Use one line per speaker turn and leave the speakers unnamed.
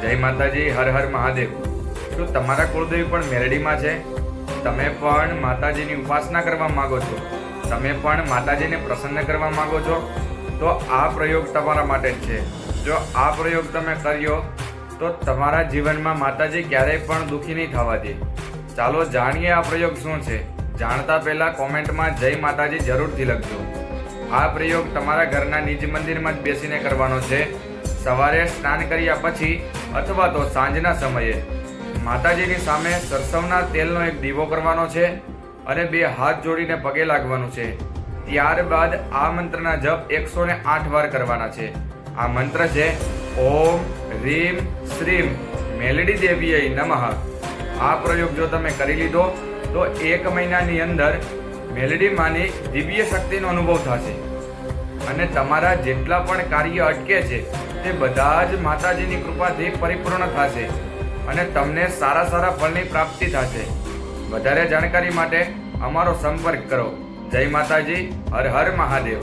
જય માતાજી, હર હર મહાદેવ। શું તમારા કુળદેવી પણ મેલડીમાં છે? તમે પણ માતાજીની ઉપાસના કરવા માંગો છો? તમે પણ માતાજીને પ્રસન્ન કરવા માંગો છો? તો આ પ્રયોગ તમારા માટે જ છે। જો આ પ્રયોગ તમે કર્યો તો તમારા જીવનમાં માતાજી ક્યારેય પણ દુઃખી નહીં થવા દે। ચાલો જાણીએ આ પ્રયોગ શું છે। જાણતા પહેલા કોમેન્ટમાં જય માતાજી જરૂરથી લખજો। આ પ્રયોગ તમારા ઘરના નિજ મંદિરમાં જ બેસીને કરવાનો છે। સવારે સ્નાન કર્યા પછી અથવા તો સાંજના સમયે માતાજીની સામે સરસવના તેલનો એક દીવો કરવાનો છે અને 2 હાથ જોડીને પગે લાગવાનું છે। ત્યારબાદ આ મંત્રના જપ 108 વાર કરવાના છે। આ મંત્ર છે ઓમ રીમ શ્રીમ મેલડી દેવીએ નમઃ। આ પ્રયોગ જો તમે કરી લીધો તો 1 મહિનાની અંદર મેલડી માની દિવ્ય શક્તિનો અનુભવ થશે અને તમારા જેટલા પણ કાર્ય અટકે છે તે બધા જ માતાજીની કૃપાથી પરિપૂર્ણ થશે અને તમને સારા ફળની પ્રાપ્તિ થશે। વધારે જાણકારી માટે અમારો સંપર્ક કરો। જય માતાજી, હર હર મહાદેવ।